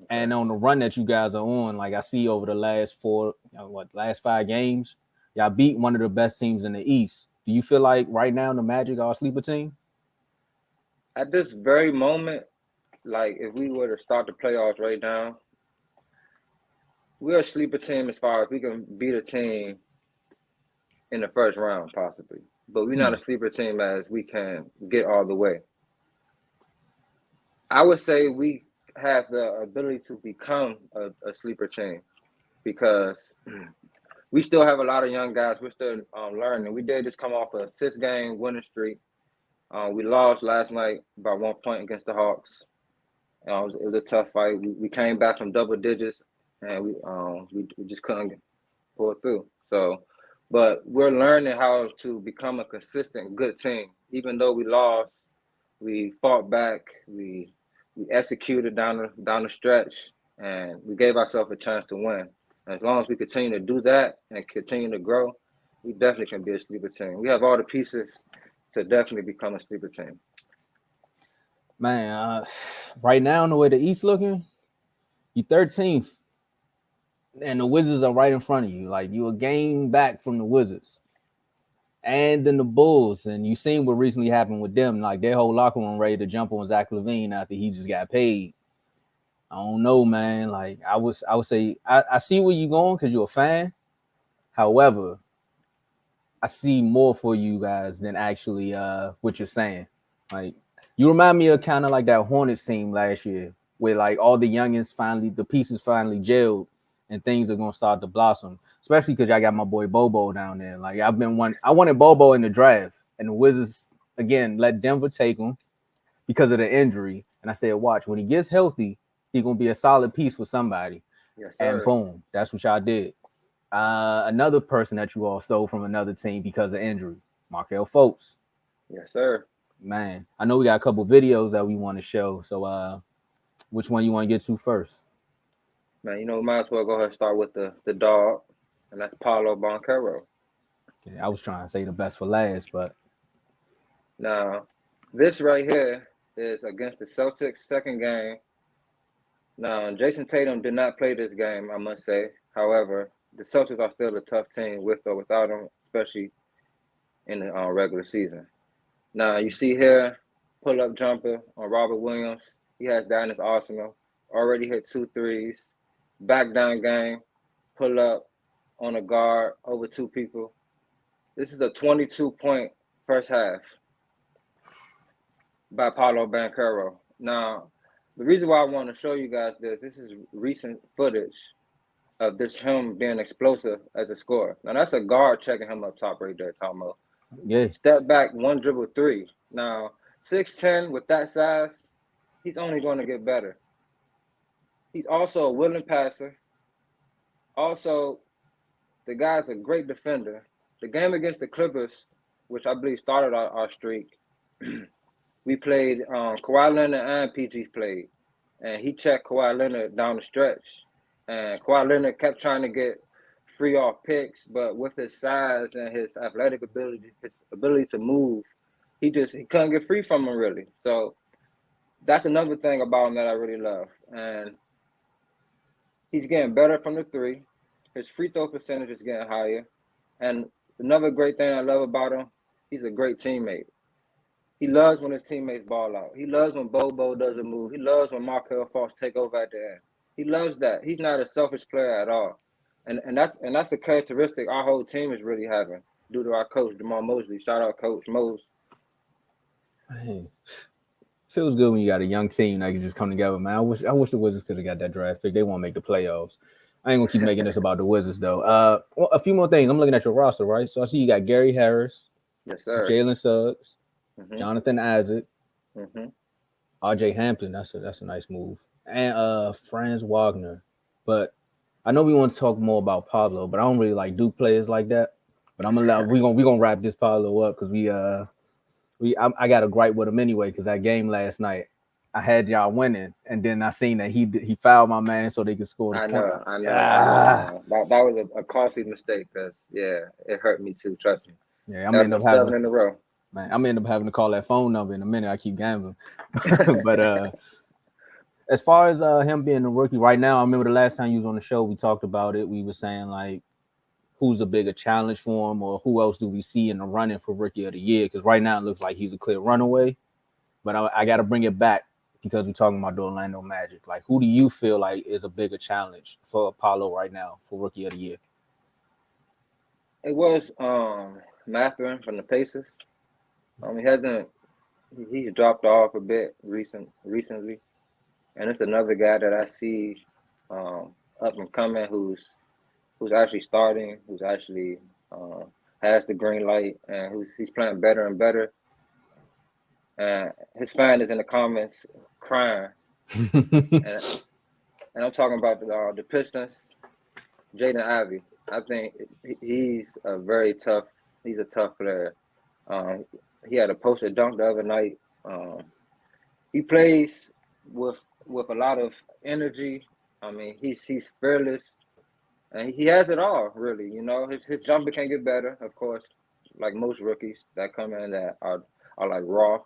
And on the run that you guys are on, like I see over the last last 5 games, y'all beat one of the best teams in the East. Do you feel like right now the Magic are a sleeper team? At this very moment, like if we were to start the playoffs right now, we're a sleeper team as far as we can beat a team in the first round, possibly. But we're not Hmm. a sleeper team as we can get all the way. I would say we have the ability to become a sleeper team because we still have a lot of young guys. We're still learning. We did just come off a 6 game winning streak. We lost last night by 1 point against the Hawks. It was a tough fight. We came back from double digits, and we just couldn't pull through. So, but we're learning how to become a consistent good team. Even though we lost, we fought back. We executed down the stretch, and we gave ourselves a chance to win. And as long as we continue to do that and continue to grow, we definitely can be a sleeper team. We have all the pieces to definitely become a sleeper team. Man, right now the way the East looking, you 13th, and the Wizards are right in front of you. Like you a game back from the Wizards, and then the Bulls. And you seen what recently happened with them. Like their whole locker room ready to jump on Zach LaVine after he just got paid. I don't know, man. Like I would say, I see where you going because you're a fan. However, I see more for you guys than actually what you're saying. Like you remind me of kind of like that Hornets team last year, where like all the youngins finally, the pieces finally gelled, and things are gonna start to blossom. Especially because I got my boy Bobo down there. Like I wanted Bobo in the draft, and the Wizards again let Denver take him because of the injury. And I said, watch when he gets healthy, he gonna be a solid piece for somebody. Yes, And sir. boom, that's what y'all did. Another person that you all stole from another team because of injury, Markel Fultz. Yes, sir. Man, I know we got a couple videos that we want to show. So, which one you want to get to first? Man, we might as well go ahead and start with the dog, and that's Paulo Banquero. Okay, I was trying to say the best for last, but Now, this right here is against the Celtics' second game. Now, Jason Tatum did not play this game, I must say. However, the Celtics are still a tough team with or without him, especially in the regular season. Now, you see here, pull up jumper on Robert Williams. He has that in his arsenal. Already hit 2 threes. Back down game, pull up on a guard over 2 people. This is a 22-point first half by Paulo Banquero. Now, the reason why I want to show you guys this is recent footage of this him being explosive as a scorer. Now that's a guard checking him up top right there, talking about yeah, step back, one dribble three. Now 6'10" with that size, he's only going to get better. He's also a willing passer. Also, the guy's a great defender. The game against the Clippers, which I believe started our streak, we played Kawhi Leonard and PG played, and he checked Kawhi Leonard down the stretch, and Kawhi Leonard kept trying to get free off picks, but with his size and his athletic ability, his ability to move, he couldn't get free from him really. So that's another thing about him that I really love, and he's getting better from the three. His free throw percentage is getting higher, and another great thing I love about him, he's a great teammate. He loves when his teammates ball out. He loves when Bobo doesn't move. He loves when Markel Fox take over at the end. He loves that. He's not a selfish player at all. And that's a characteristic our whole team is really having due to our coach, Jamal Mosley. Shout out Coach Mose. man, feels good when you got a young team that can just come together, man. I wish the Wizards could have got that draft pick. They want to make the playoffs. I ain't gonna keep making this about the Wizards though. Well, a few more things. I'm looking at your roster, right? So I see you got Gary Harris, Yes, sir. Jalen Suggs, Mhm. Jonathan Isaac, Mhm. RJ Hampton. That's a nice move, and Franz Wagner. But I know we want to talk more about Pablo, but I don't really like Duke players like that. But we gonna wrap this Pablo up because I got a gripe with him anyway because that game last night I had y'all winning and then I seen that he fouled my man so they could score the I point. know. I know. I know. I Ah, know. That was a costly mistake because yeah, it hurt me too. Trust me. yeah, I'm That would end have up been seven having in a row. man, I'm end up having to call that phone number in a minute. I keep gambling, but as far as him being a rookie right now, I remember the last time you was on the show, we talked about it. We were saying like who's a bigger challenge for him, or who else do we see in the running for rookie of the year? Because right now it looks like he's a clear runaway. But I got to bring it back because we're talking about the Orlando Magic. Like, who do you feel like is a bigger challenge for Apollo right now for rookie of the year? It was Mathurin from the Pacers. He hasn't he's dropped off a bit recently, and it's another guy that I see up and coming who's actually starting, who's actually has the green light, and he's playing better and better. And his fan is in the comments crying, and I'm talking about the Pistons, Jaden Ivey. I think he's a tough player. He had a posted dunk the other night. He plays with a lot of energy. I mean, he's fearless, and he has it all. Really, his jumper can get better, of course, like most rookies that come in that are like raw.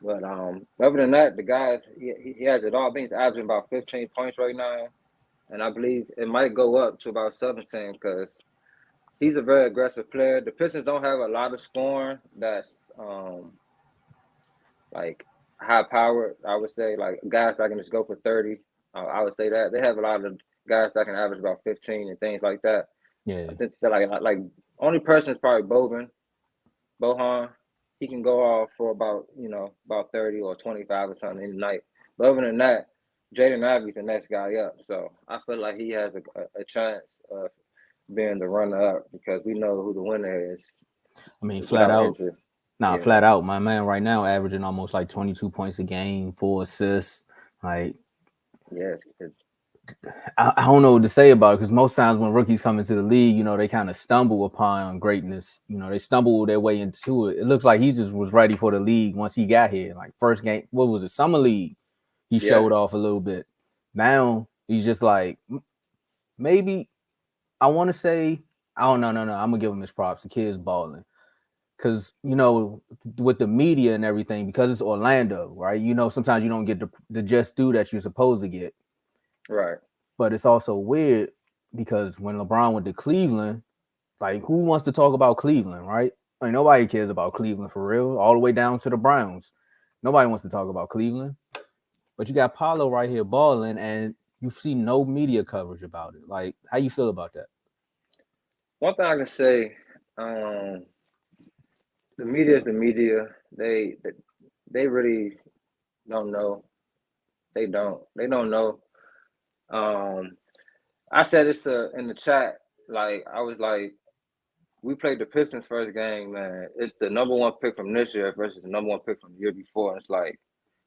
But other than that, the guy he has it all. I think he's averaging about 15 points right now, and I believe it might go up to about 17 because he's a very aggressive player. The Pistons don't have a lot of scoring that's like high powered. I would say like guys that can just go for 30. I would say that they have a lot of guys that can average about 15 and things like that. Yeah, I think that like only person is probably Bohan. He can go off for about 30 or 25 or something in the night. But other than that, Jaden Ivey's the next guy up. So I feel like he has a chance of being the runner up because we know who the winner is. I mean, flat out. Injury. Flat out. My man right now averaging almost like 22 points a game, 4 assists. Like, yes. I don't know what to say about it because most times when rookies come into the league, they kind of stumble upon greatness. They stumble their way into it. It looks like he just was ready for the league once he got here. Like first game, what was it? Summer league. He showed off a little bit. Now he's just like, maybe I want to say, I don't know. No. I'm gonna give him his props. The kid's balling. Because with the media and everything, because it's Orlando, right? Sometimes you don't get the just due that you're supposed to get. Right. But it's also weird because when LeBron went to Cleveland, like who wants to talk about Cleveland, right? Like nobody cares about Cleveland for real, all the way down to the Browns. Nobody wants to talk about Cleveland. But you got Paolo right here balling, and you see no media coverage about it. Like, how you feel about that? One thing I can say, the media is the media. They really don't know. They don't know. I said this in the chat. Like I was like, we played the Pistons first game, man. It's the number one pick from this year versus the number one pick from the year before. And it's like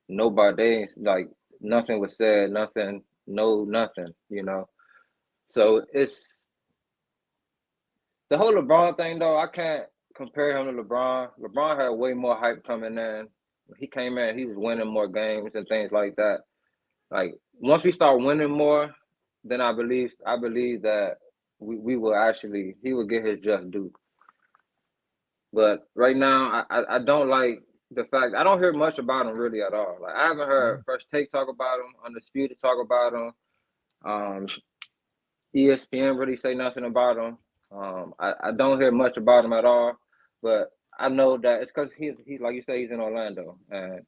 nobody, like nothing was said, nothing. So it's the whole LeBron thing, though. I can't compare him to LeBron. LeBron had way more hype coming in. He came in, he was winning more games and things like that. Like once we start winning more, then I believe that we will actually he will get his just due. But right now, I don't like the fact I don't hear much about him really at all. Like I haven't heard First Take talk about him, Undisputed talk about him, ESPN really say nothing about him. I don't hear much about him at all. But I know that it's because he's like you say he's in Orlando, and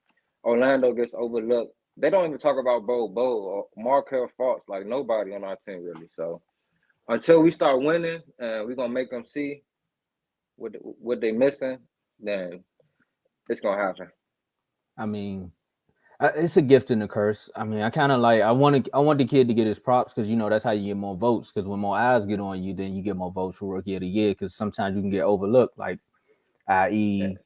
Orlando gets overlooked. They don't even talk about Bo or Markelle Fultz, like nobody on our team really. So until we start winning and we're gonna make them see what they missing, then it's gonna happen. I mean, it's a gift and a curse. I mean, I kind of like I want the kid to get his props because that's how you get more votes. Because when more eyes get on you, then you get more votes for rookie of the year. Because sometimes you can get overlooked, like i.e.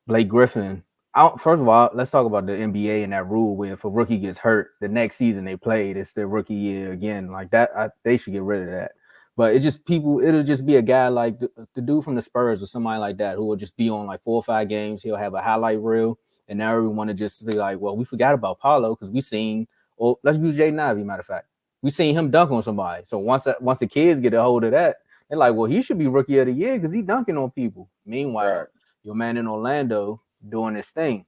Blake Griffin. First of all, let's talk about the NBA and that rule where if a rookie gets hurt, the next season they played, it's their rookie year again. Like that, they should get rid of that. But it'll just be a guy like the dude from the Spurs or somebody like that who will just be on like 4 or 5 games. He'll have a highlight reel, and now everyone will just be like, well, we forgot about Paolo because we seen, or let's use Jaden Ivey, matter of fact. We seen him dunk on somebody. So once the kids get a hold of that, they're like, well, he should be rookie of the year because he dunking on people. Meanwhile, your man in Orlando doing this thing.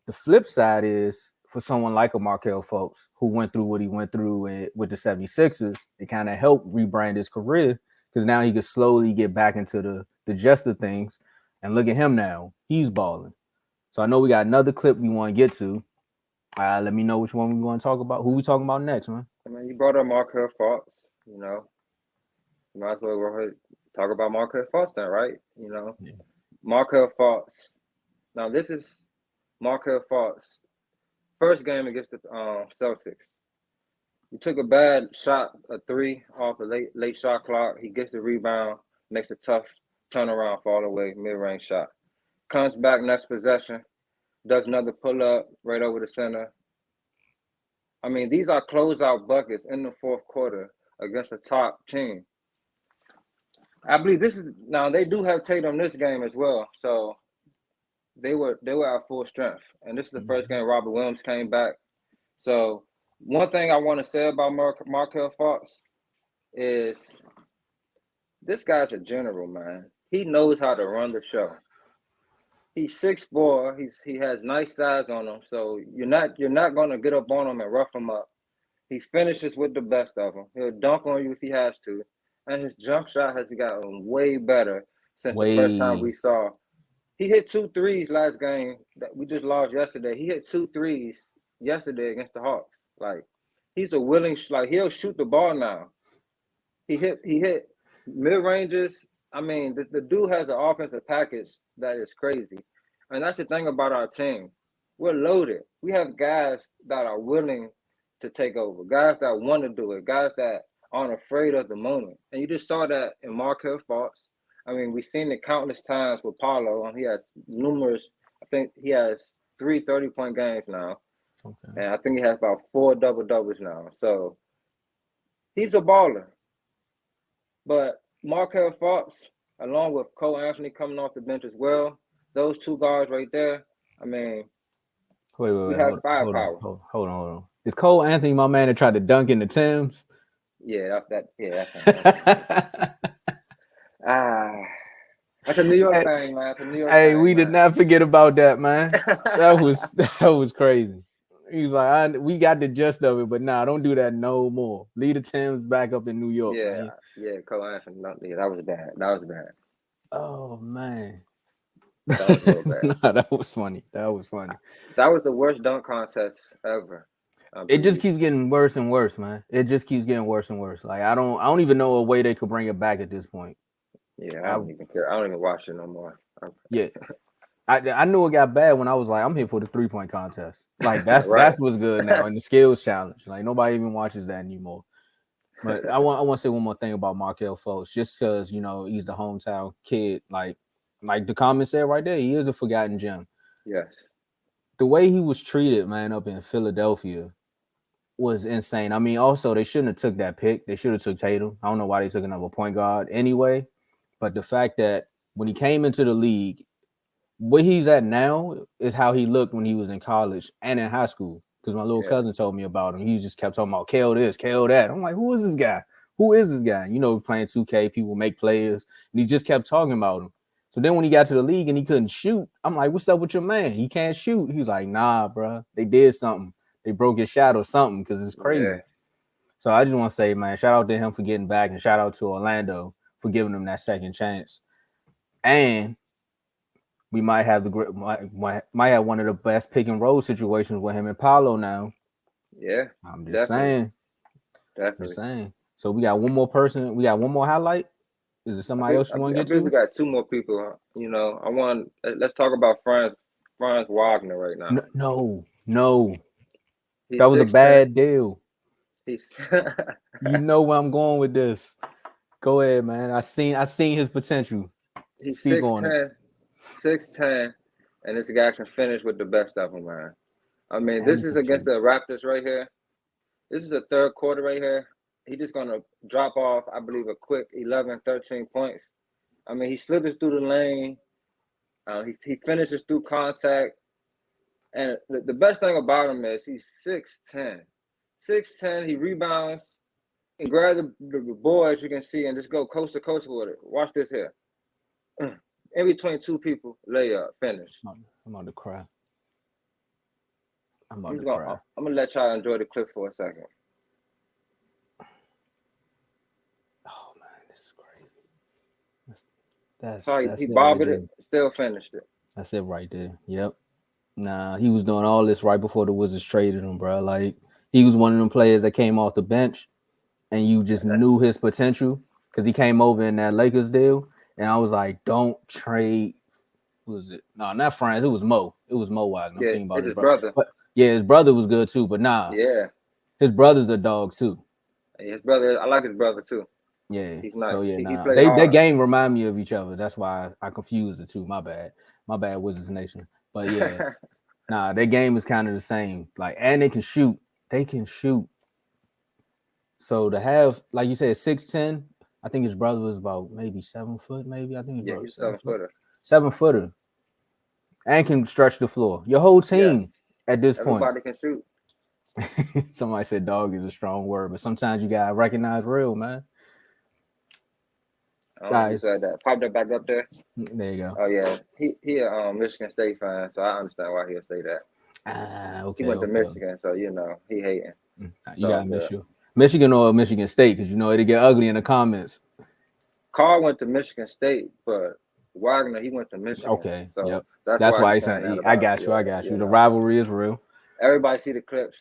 The flip side is for someone like a Markel Fultz who went through what he went through with the 76ers, it kind of helped rebrand his career because now he could slowly get back into the gist of things. And look at him now. He's balling. So I know we got another clip we want to get to. Let me know which one we want to talk about. Who we talking about next, man? I mean, you brought up Markel Fultz, you know. You might as well go ahead and talk about Markel Fultz then, right? You know, Yeah. Markel Fultz. Now, this is Markel Fultz. First game against the Celtics. He took a bad shot, a three off the late shot clock. He gets the rebound, makes a tough turnaround fall away, mid-range shot. Comes back next possession, does another pull-up right over the center. I mean, these are closeout buckets in the fourth quarter against a top team. I believe this is now they do have Tatum this game as well, so they were at full strength. And this is the first game Robert Williams came back. So one thing I want to say about Markel Fultz is this guy's a general, man. He knows how to run the show. He's 6'4". He has nice size on him, so you're not gonna get up on him and rough him up. He finishes with the best of them. He'll dunk on you if he has to, and his jump shot has gotten way better since the first time we saw. He hit 2 threes last game that we just lost yesterday. He hit 2 threes yesterday against the Hawks. Like he's a willing, like he'll shoot the ball now. He hit mid ranges. I mean, the dude has an offensive package that is crazy. And that's the thing about our team. We're loaded. We have guys that are willing to take over, guys that want to do it, guys that aren't afraid of the moment. And you just saw that in Markel Fultz. I mean, we've seen it countless times with Paulo, and he has numerous, I think he has 3 30-point games now. Okay. And I think he has about 4 double-doubles now. So he's a baller. But Markel Fultz, along with Cole Anthony coming off the bench as well, those 2 guards right there, I mean, we have firepower. Hold on. Is Cole Anthony my man that tried to dunk in the Timbs? Yeah, that's that's a New York thing, man. That's a New York thing, we did not forget about that, man. That was crazy. He was like, we got the gist of it, but nah, don't do that no more. Leave the Timbs back up in New York. Yeah, man. Yeah, Cole Anthony. That was bad. Oh man. That was real bad. Nah, that was funny. That was the worst dunk contest ever. It just keeps getting worse and worse, man. It just keeps getting worse and worse. Like I don't even know a way they could bring it back at this point. Yeah, I don't even care. I don't even watch it no more. Yeah. I knew it got bad when I was like, I'm here for the 3-point contest. Like that's right. That's what's good now. And the skills challenge. Like nobody even watches that anymore. But I want to say one more thing about Markel Fultz, just because he's the hometown kid. Like the comment said right there, he is a forgotten gem. Yes. The way he was treated, man, up in Philadelphia was insane. I mean, also they shouldn't have took that pick. They should have took Tatum. I don't know why they took another point guard anyway. But the fact that when he came into the league, where he's at now is how he looked when he was in college and in high school. Because my little cousin told me about him. He just kept talking about Kale this, Kale that. I'm like, who is this guy? Playing 2K, people make players. And he just kept talking about him. So then when he got to the league and he couldn't shoot, I'm like, what's up with your man? He can't shoot. He's like, nah, bro. They did something. They broke his shot or something because it's crazy. Yeah. So I just want to say, man, shout out to him for getting back and shout out to Orlando for giving him that second chance. And we might have might have one of the best pick and roll situations with him and Paolo now. Yeah, I'm just saying. Definitely. Just saying. So we got one more person. We got one more highlight. Is there somebody else you want to get to? We got 2 more people. Let's talk about Franz Wagner right now. No. That was a bad deal. You know where I'm going with this. Go ahead, man. I seen his potential. He's 6'10", and this guy can finish with the best of them, man. I mean, this is against the Raptors right here. This is the third quarter right here. He's just going to drop off, I believe, a quick 11, 13 points. I mean, he slithers through the lane. He finishes through contact. And the best thing about him is he's 6'10". 6'10", he rebounds and grabs the ball, as you can see, and just go coast to coast with it. Watch this here. In between 2 people, layup, finish. I'm about to cry. I'm about to cry. I'm gonna let y'all enjoy the clip for a second. Oh man, this is crazy. That's So that's he it right bobbled there. it, still finished it. That's it right there. Yep. Nah, he was doing all this right before the Wizards traded him, bro. Like he was one of them players that came off the bench, and you just knew his potential because he came over in that Lakers deal, and I was like, don't trade. Who was it? No, not Franz. It was Mo. It was Mo Wagner. I'm Yeah, thinking about it's his his brother. brother. But yeah, his brother was good too. But nah, Yeah, his brother's a dog too. his brother. I like his brother too. Yeah. He's nice. So yeah, He nah. played That hard. game remind me of each other. That's why I confused the two. My bad. My bad, Wizards Nation. But yeah, nah, their game is kind of the same. Like, and they can shoot. They can shoot. So to have, like you said, 6'10", I think his brother was about maybe 7 foot, maybe. I think his Yeah, brother he's was 7 foot. 7-footer. 7-footer. And can stretch the floor. Your whole Yeah, team at this point. everybody can shoot. Somebody said dog is a strong word, but sometimes you gotta recognize real, man. I don't know who Guys, said that. Pop that back up there. there you go. Oh yeah, he a Michigan State fan, so I understand why he'll say that. Okay, He went to okay. Michigan, so you know he hating. You So gotta good. Michigan or Michigan State, because you know it'll get ugly in the comments. Carr went to Michigan State, but Wagner he went to Michigan. Okay, So yep. that's why he's saying that saying. about. I got you. The know. rivalry is real. Everybody see the clips.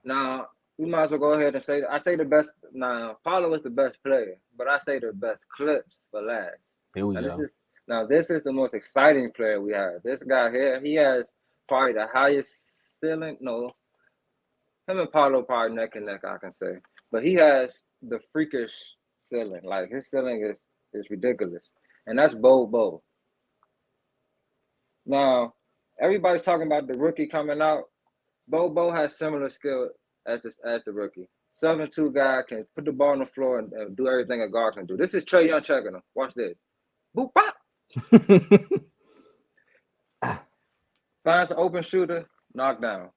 Now we might as well go ahead and say I say the best. Now Paulo is the best player, but I say the best clips for last. Here we go. This is the most exciting player we have. This guy here, he has probably the highest ceiling. No, him and Paulo probably neck and neck, I can say. But he has the freakish ceiling. Like his ceiling is ridiculous. And that's Bo. Now, everybody's talking about the rookie coming out. Bo has similar skill as the rookie. 7'2" guy can put the ball on the floor and do everything a guard can do. This is Trae Young checking him. Watch this. Boop pop. Finds an open shooter, knock down.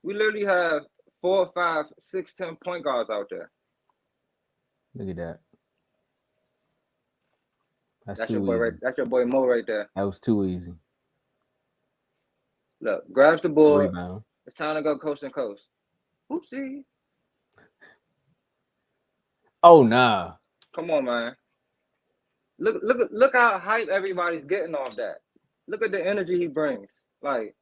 We literally have 4, 5, 6, 10 point guards out there. Look at that. That's your boy easy. That's your boy Mo right there. That was too easy. Look, grabs the board. Rebound. It's time to go coast and coast. Oopsie. Oh nah. Come on, man. Look how hype everybody's getting off that. Look at the energy he brings. Like,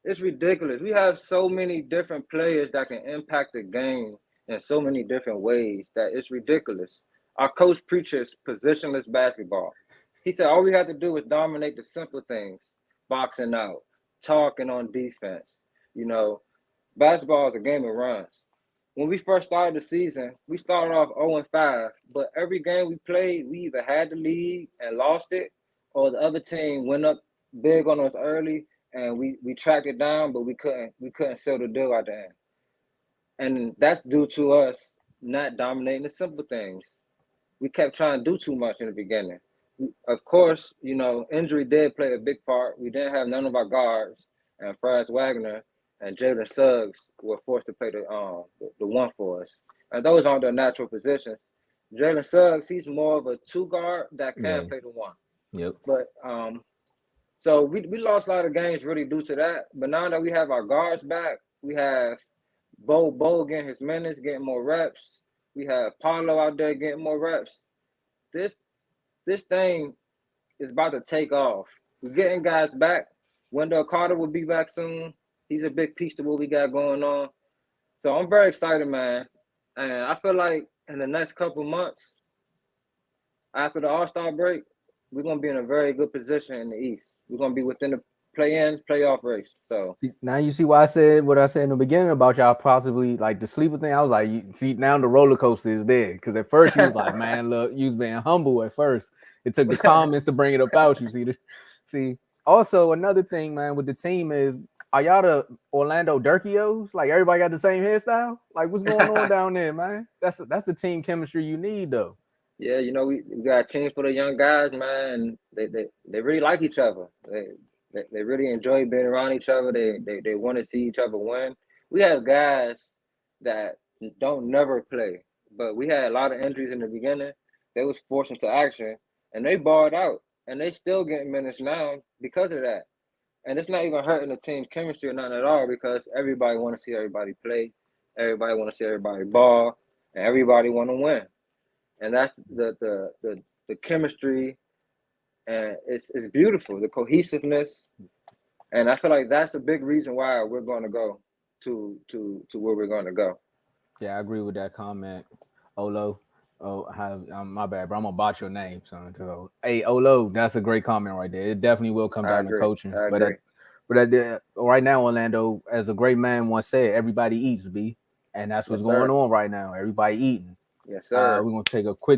it's ridiculous. We have so many different players that can impact the game in so many different ways that it's ridiculous. Our coach preaches positionless basketball. He said all we have to do is dominate the simple things, boxing out, talking on defense. You know, basketball is a game of runs. When we first started the season, we started off 0-5, but every game we played, we either had the lead and lost it, or the other team went up big on us early and we tracked it down, but we couldn't seal the deal at the end. And that's due to us not dominating the simple things. We kept trying to do too much in the beginning. Of course, you know, injury did play a big part. We didn't have none of our guards, and Franz Wagner and Jalen Suggs were forced to play the one for us. And those aren't their natural positions. Jalen Suggs, he's more of a 2 guard that can play the 1. Yep. But so we lost a lot of games really due to that. But now that we have our guards back, we have Bo getting his minutes, getting more reps. We have Paulo out there getting more reps. This thing is about to take off. We're getting guys back. Wendell Carter will be back soon. He's a big piece to what we got going on. So I'm very excited, man. And I feel like in the next couple months, after the All-Star break, we're going to be in a very good position in the East. We're going to be within the play-in, playoff race. So now you see why I said what I said in the beginning about y'all possibly like the sleeper thing. I was like, see, now the roller coaster is there. Because at first you was like, man, look, you was being humble at first. It took the comments to bring it about. You see. Also, another thing, man, with the team is, are y'all the Orlando Durkios? Like everybody got the same hairstyle? Like what's going on down there, man? That's the team chemistry you need, though. Yeah, you know, we got a team for the young guys, man. They really like each other. They really enjoy being around each other. They want to see each other win. We have guys that don't never play, but we had a lot of injuries in the beginning. They was forced into action, and they barred out, and they still getting minutes now because of that. And it's not even hurting the team chemistry or nothing at all because everybody want to see everybody play, everybody want to see everybody ball, and everybody want to win. And that's the chemistry, and it's beautiful, the cohesiveness, and I feel like that's a big reason why we're going to go to where we're going to go. Yeah, I agree with that comment, Olo. Oh, my bad, bro. I'm gonna botch your name, son. So, hey, Olo, that's a great comment right there. It definitely will come I down to agree. coaching, I but agree. right now, Orlando, as a great man once said, everybody eats, B, and that's what's Yes, going sir. on right now. Everybody eating. Yes, sir. We're gonna take a quick